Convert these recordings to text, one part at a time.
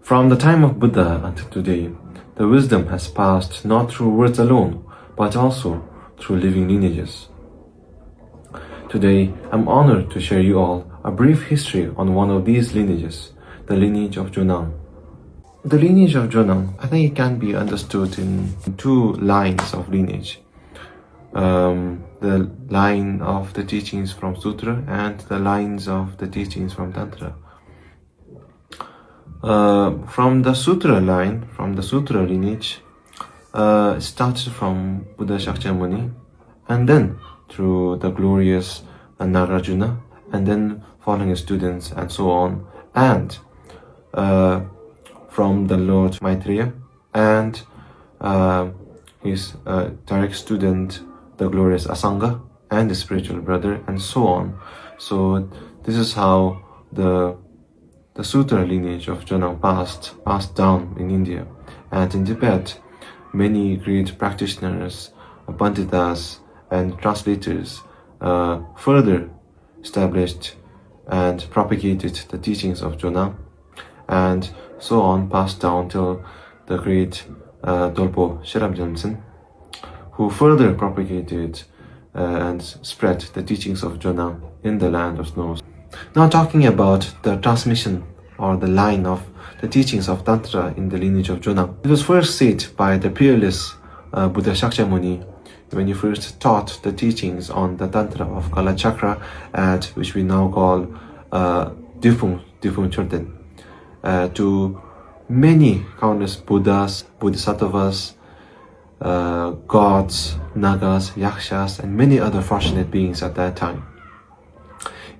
From the time of Buddha until today, the wisdom has passed not through words alone, but also through living lineages. Today, I'm honored to share you all a brief history on one of these lineages, the lineage of Jonang. The lineage of Jonang, I think it can be understood in two lines of lineage. The line of the teachings from Sutra and the lines of the teachings from Tantra. From the Sutra line, from the Sutra lineage, it started from Buddha Shakyamuni, and then through the glorious Nagarjuna, and then following his students and so on, and from the Lord Maitreya and his direct student, the glorious Asanga, and the spiritual brother, and so on. So this is how the Sutra lineage of Jonang passed down in India. And in Tibet, many great practitioners, panditas, and translators further established and propagated the teachings of Jonang, and so on, passed down till the great Dolpo Sherab Jensen, who further propagated and spread the teachings of Jonang in the land of snows. Now talking about the transmission or the line of the teachings of Tantra in the lineage of Jonang. It was first said by the peerless Buddha Shakyamuni when he first taught the teachings on the Tantra of Kalachakra, at which we now call Difung Churten, to many countless Buddhas, Bodhisattvas, gods, Nagas, Yakshas, and many other fortunate beings at that time.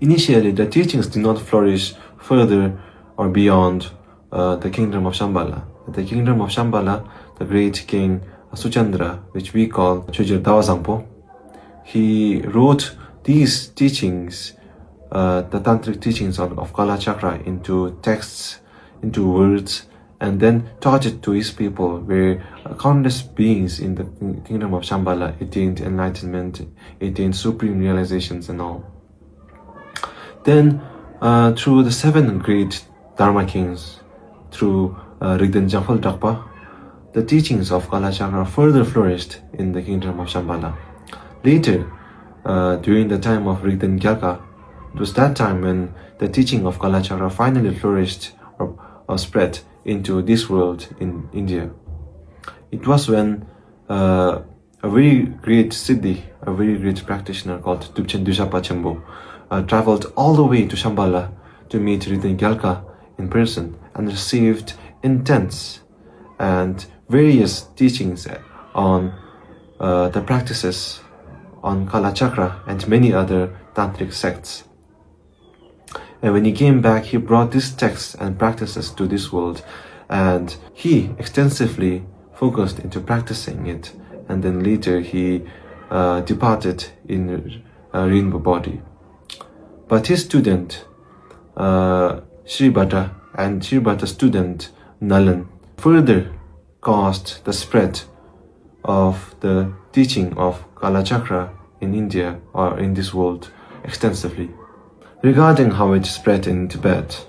Initially, the teachings did not flourish further or beyond the kingdom of Shambhala. The kingdom of Shambhala, the great king Suchandra, which we call Chujir Dawazangpo, he wrote these teachings, the tantric teachings of Kalachakra, into texts, into words, and then taught it to his people, where countless beings in the kingdom of Shambhala attained enlightenment, attained supreme realizations and all. Then, through the 7 great Dharma kings, through Rigden Jamphal Drakpa, the teachings of Kalachakra further flourished in the kingdom of Shambhala. Later, during the time of Rigden Gyalka, it was that time when the teaching of Kalachakra finally flourished or spread into this world in India. It was when a very great Siddhi, a very great practitioner called Dubchen Dujapa Chembo, traveled all the way to Shambhala to meet Rigden Gyalka in person and received intense and various teachings on the practices on Kalachakra and many other tantric sects. And when he came back, he brought these texts and practices to this world, and he extensively focused into practicing it, and then later he departed in a rainbow body. But his student Shribhadra and Shribhadra's student Nalan further caused the spread of the teaching of Kalachakra in India or in this world extensively. Regarding how it spread in Tibet,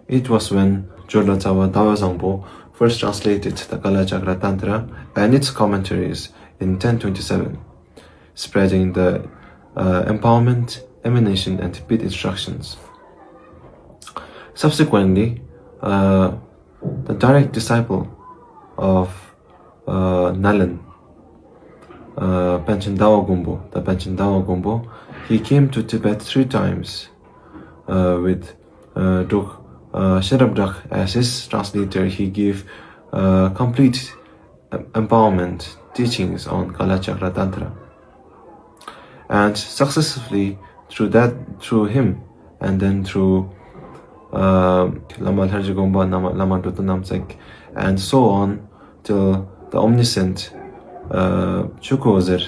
it was when Jordatsawa Dawazangpo first translated the Kalachakra Tantra and its commentaries in 1027, spreading the empowerment, emanation, and pit instructions. Subsequently, the direct disciple of Nalan, Panchen Dawa Gumbo, he came to Tibet 3 times with Druk Sherabdak as his translator. He gave complete empowerment teachings on Kalachakra Tantra, and successively through him, and then through Lama Lharji Gomba, Lama Dutta Namsek, and so on till the omniscient Chukozer.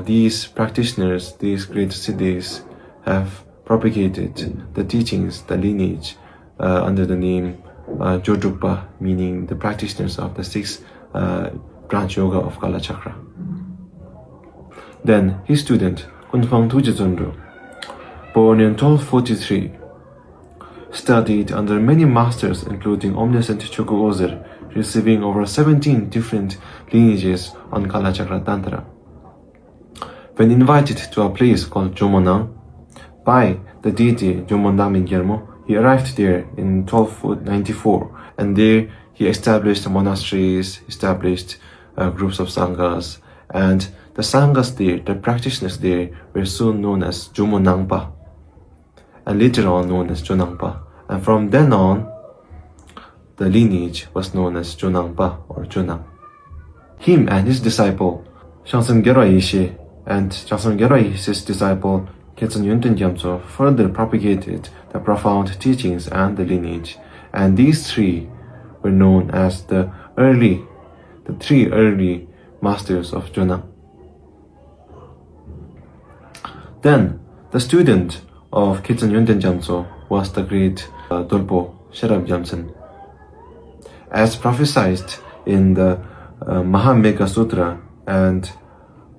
These practitioners, these great siddhis, have propagated the teachings, the lineage, under the name Jodrukpa, meaning the practitioners of the 6 branch yoga of Kalachakra. Then his student, Kunfang Tujizundro, born in 1243, studied under many masters including omniscient Choku Ozer, receiving over 17 different lineages on Kalachakra Tantra. When invited to a place called Jonang by the deity Jomondami Gyermo, he arrived there in 1294, and there he established monasteries, established groups of sanghas, and the sanghas there, the practitioners there, were soon known as Jomonangpa, and later on known as Jonangpa. And from then on, the lineage was known as Jonangpa or Jonang. Him and his disciple, Shansam Gyalwa Yeshe, and Shansam Gyalwa Yeshe's disciple, Ketsun Yunten Gyamtso, further propagated the profound teachings and the lineage, and these three were known as the three early masters of Jonang. Then, the student of Ketsun Yunten Gyamtso was the great Dolpo Sherab Gyamtsen. As prophesied in the Mahamegha Sutra and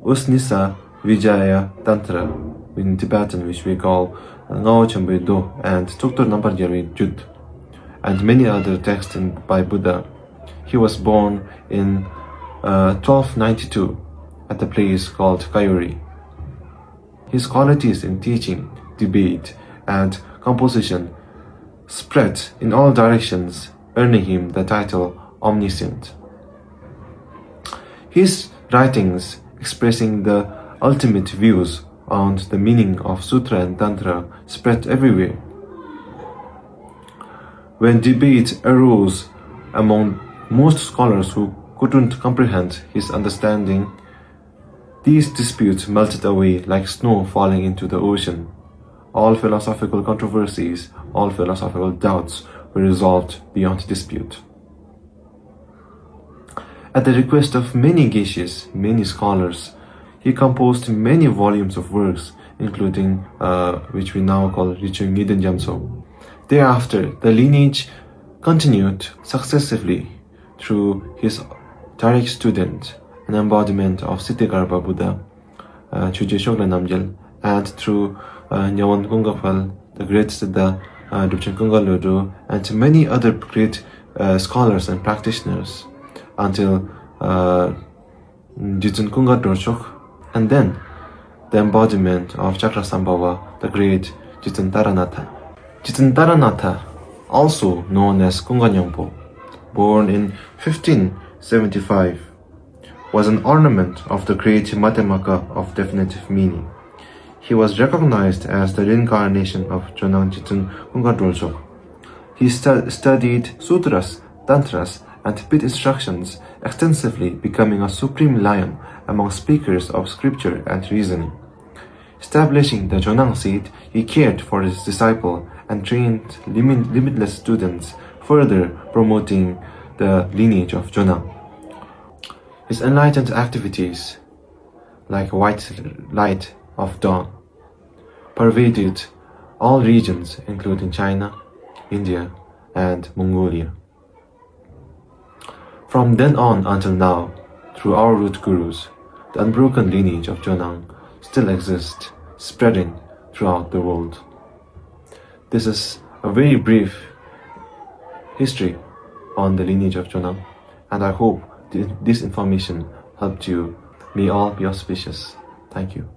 Usnisa Vijaya Tantra in Tibetan, which we call Ngao Chambui Do and Tuktur Nampar Gyalwi Jud, and many other texts by Buddha. He was born in 1292 at a place called Kayuri. His qualities in teaching, debate, and composition spread in all directions, earning him the title Omniscient. His writings expressing the ultimate views on the meaning of Sutra and Tantra spread everywhere. When debate arose among most scholars who couldn't comprehend his understanding, these disputes melted away like snow falling into the ocean. All philosophical controversies, all philosophical doubts were resolved beyond dispute. At the request of many geshes, many scholars, he composed many volumes of works, including which we now call Richung Niden Gyamtso. Thereafter, the lineage continued successively through his direct student, an embodiment of Siddhigarbha Buddha, Chuje Shogla Namgyal, and through Nyawan Kungapal, the great Siddha, Drupchen Kungal Lodo, and many other great scholars and practitioners, until Jitsun Kunga Dorshok, and then the embodiment of Chakrasambhava, the great Jitsun Taranatha. Jitsun Taranatha, also known as Kunganyampo, born in 1575, was an ornament of the great Matemaka of definitive meaning. He was recognized as the reincarnation of Jonang Jitsun Kunga Dorshok. He studied sutras, tantras, and pit instructions extensively, becoming a supreme lion among speakers of scripture and reasoning. Establishing the Jonang seat, he cared for his disciple and trained limitless students, further promoting the lineage of Jonang. His enlightened activities, like white light of dawn, pervaded all regions including China, India, and Mongolia. From then on until now, through our root gurus, the unbroken lineage of Jonang still exists, spreading throughout the world. This is a very brief history on the lineage of Jonang, and I hope this information helped you. May all be auspicious. Thank you.